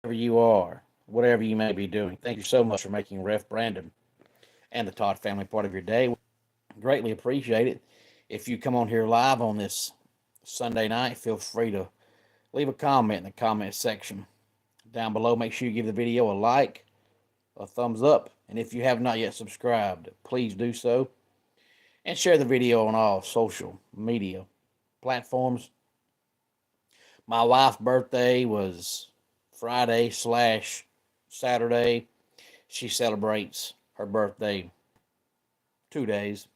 you are, whatever you may be doing. Thank you so much for making Ref Brandon and the Todd family part of your day. Greatly appreciate it. If you come on here live on this Sunday night, feel free to leave a comment in the comment section down below. Make sure you give the video a like, a thumbs up, and if you have not yet subscribed, please do so. And share the video on all social media platforms. My wife's birthday was Friday slash Saturday. She celebrates her birthday 2 days.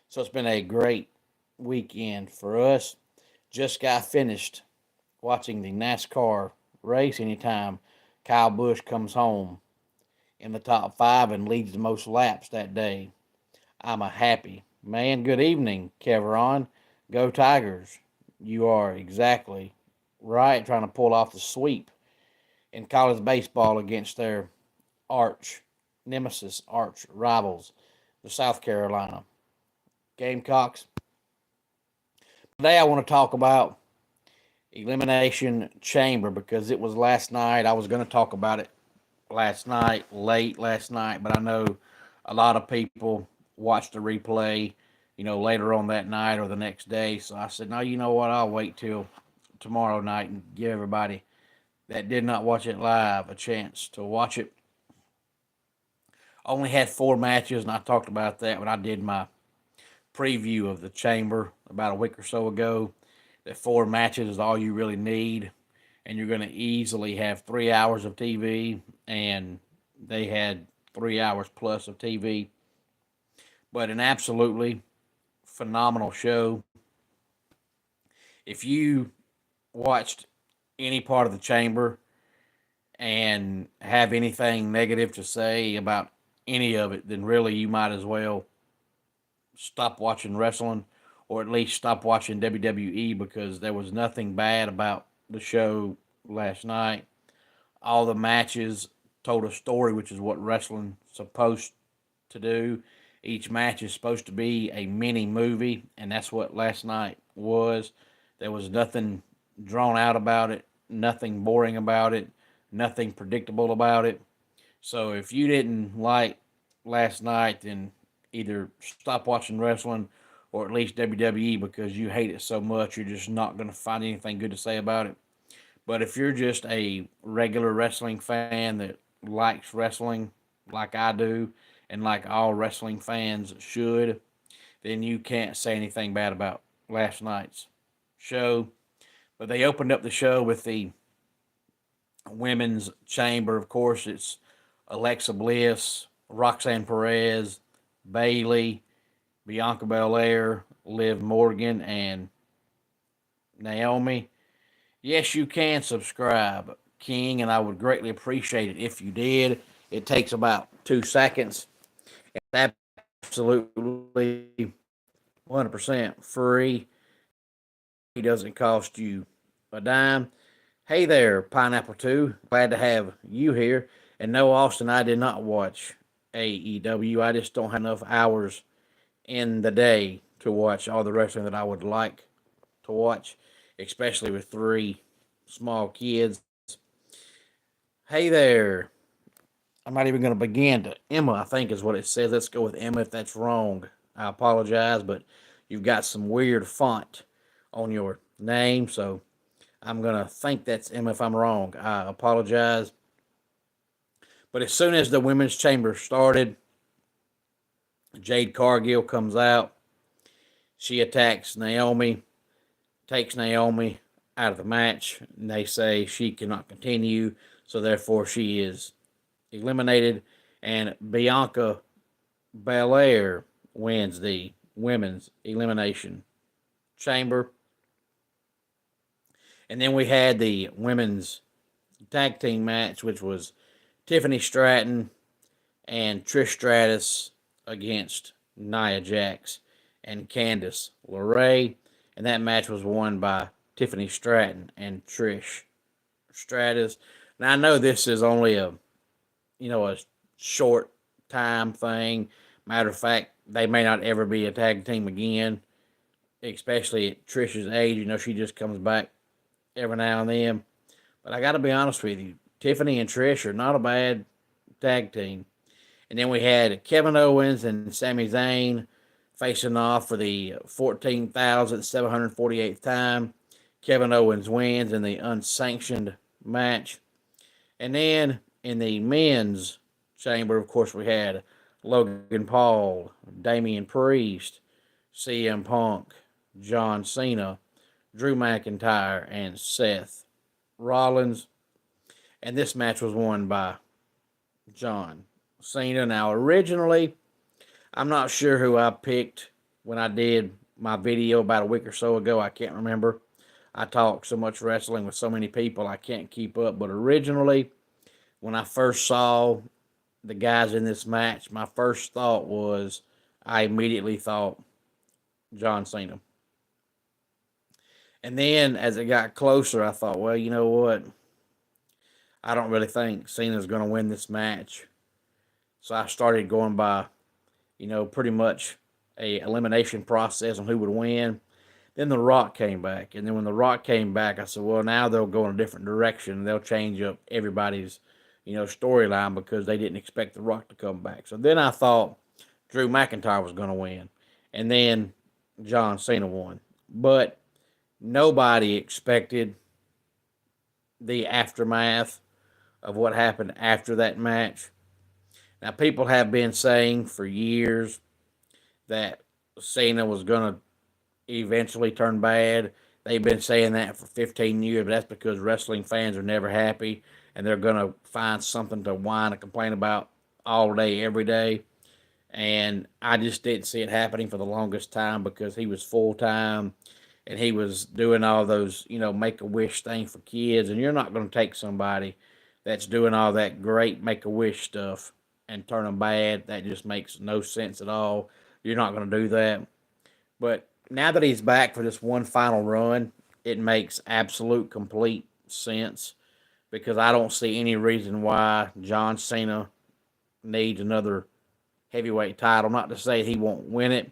So it's been a great weekend for us. Just got finished watching the NASCAR race. Anytime Kyle Busch comes home in the top five and leads the most laps that day, I'm a happy man. Good evening, Keveron. Go Tigers. You are exactly right, trying to pull off the sweep in college baseball against their arch nemesis, arch rivals, the South Carolina Gamecocks. Today I want to talk about Elimination Chamber because it was last night. I was going to talk about it last night, late last night, but I know a lot of people watched the replay, later on that night or the next day. So I said, no, you know what? I'll wait till tomorrow night and give everybody that did not watch it live a chance to watch it. Only had 4 matches, and I talked about that when I did my preview of the Chamber about a week or so ago. That 4 matches is all you really need, and you're going to easily have 3 hours of TV, and they had 3 hours plus of TV. But an absolutely phenomenal show. If you watched any part of the Chamber and have anything negative to say about any of it, then really you might as well stop watching wrestling or at least stop watching WWE because there was nothing bad about the show last night. All the matches told a story, which is what wrestling's supposed to do. Each match is supposed to be a mini movie, and that's what last night was. There was nothing drawn out about it, nothing boring about it, nothing predictable about it. So if you didn't like last night, then either stop watching wrestling or at least WWE because you hate it so much you're just not going to find anything good to say about it. But if you're just a regular wrestling fan that likes wrestling like I do and like all wrestling fans should, then you can't say anything bad about last night's show. But they opened up the show with the women's chamber. Of course, it's Alexa Bliss, Roxanne Perez, Bayley, Bianca Belair, Liv Morgan, and Naomi. Yes, you can subscribe, King, and I would greatly appreciate it if you did. It takes about 2 seconds. It's absolutely 100% free. It doesn't cost you a dime. Hey there, Pineapple 2. Glad to have you here. And no, Austin, I did not watch AEW. I just don't have enough hours in the day to watch all the wrestling that I would like to watch, especially with 3 small kids. Hey there. I'm not even going to begin to Emma, I think is what it says. Let's go with Emma. If that's wrong, I apologize, but you've got some weird font on your name, so I'm going to think that's Emma if I'm wrong. I apologize. But as soon as the women's chamber started, Jade Cargill comes out. She attacks Naomi, takes Naomi out of the match, and they say she cannot continue, so therefore she is eliminated. And Bianca Belair wins the women's elimination chamber. And then we had the women's tag team match, which was Tiffany Stratton and Trish Stratus against Nia Jax and Candice LeRae. And that match was won by Tiffany Stratton and Trish Stratus. Now I know this is only a short time thing. Matter of fact, they may not ever be a tag team again, especially at Trish's age. She just comes back every now and then. But I got to be honest with you, Tiffany and Trish are not a bad tag team. And then we had Kevin Owens and Sami Zayn facing off for the 14,748th time. Kevin Owens wins in the unsanctioned match. And then in the men's chamber, of course, we had Logan Paul, Damian Priest, CM Punk, John Cena, Drew McIntyre, and Seth Rollins. And this match was won by John Cena. Now, originally, I'm not sure who I picked when I did my video about a week or so ago. I can't remember. I talk so much wrestling with so many people, I can't keep up. But originally, when I first saw the guys in this match, my first thought was I immediately thought John Cena. And then as it got closer, I thought, well, you know what? I don't really think Cena's going to win this match. So I started going by, pretty much a elimination process on who would win. Then The Rock came back. And then when The Rock came back, I said, well, now they'll go in a different direction. They'll change up everybody's, storyline because they didn't expect The Rock to come back. So then I thought Drew McIntyre was going to win. And then John Cena won. But nobody expected the aftermath of what happened after that match. Now, people have been saying for years that Cena was going to eventually turn bad. They've been saying that for 15 years, but that's because wrestling fans are never happy, and they're going to find something to whine and complain about all day, every day. And I just didn't see it happening for the longest time because he was full-time, and he was doing all those, make-a-wish thing for kids, and you're not going to take somebody that's doing all that great make-a-wish stuff and turn them bad. That just makes no sense at all. You're not going to do that. But now that he's back for this one final run, it makes absolute complete sense because I don't see any reason why John Cena needs another heavyweight title. Not to say he won't win it,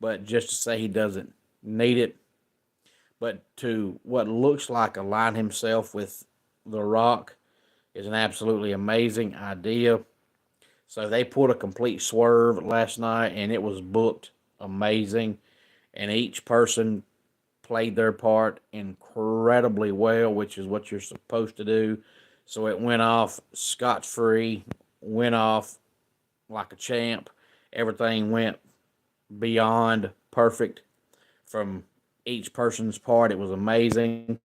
but just to say he doesn't need it. But to what looks like align himself with The Rock is an absolutely amazing idea. So they put a complete swerve last night, and it was booked amazing. And each person played their part incredibly well, which is what you're supposed to do. So it went off scot-free, went off like a champ. Everything went beyond perfect from each person's part. It was amazing,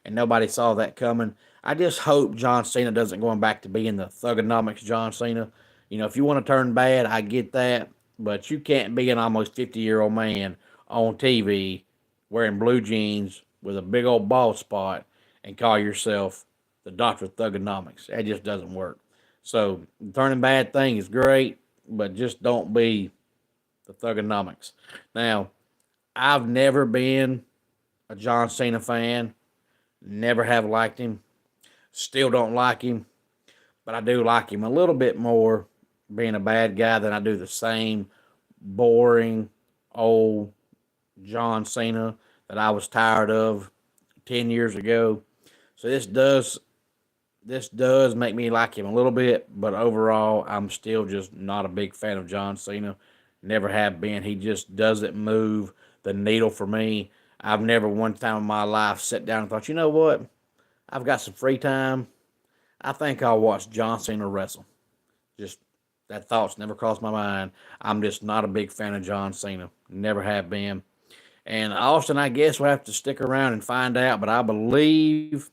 and nobody saw that coming. I just hope John Cena doesn't go back to being the Thugonomics John Cena. If you want to turn bad, I get that, but you can't be an almost 50-year-old man on TV wearing blue jeans with a big old bald spot and call yourself the Dr. Thugonomics. That just doesn't work. So the turning bad thing is great, but just don't be the Thugonomics. Now, I've never been a John Cena fan. Never have liked him. Still don't like him. But I do like him a little bit more being a bad guy than I do the same boring old John Cena that I was tired of 10 years ago. So this does make me like him a little bit, but overall I'm still just not a big fan of John Cena. Never have been. He just doesn't move the needle for me. I've never one time in my life sat down and thought, you know what? I've got some free time. I think I'll watch John Cena wrestle. Just that thought's never crossed my mind. I'm just not a big fan of John Cena. Never have been. And Austin, I guess we'll have to stick around and find out, but I believe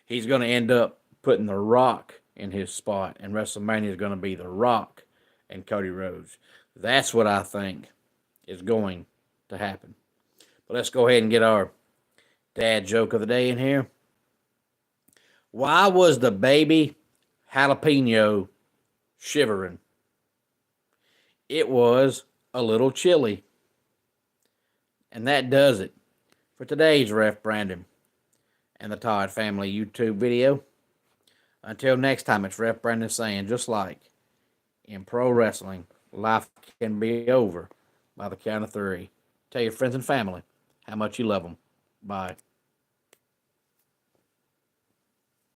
he's going to end up putting The Rock in his spot, and WrestleMania is going to be The Rock and Cody Rhodes. That's what I think is going to happen. But let's go ahead and get our dad joke of the day in here. Why was the baby jalapeno shivering? It was a little chilly. And that does it for today's Ref Brandon and the Todd Family YouTube video. Until next time, it's Ref Brandon saying, just like in pro wrestling, life can be over by the count of three. Tell your friends and family how much you love them. Bye.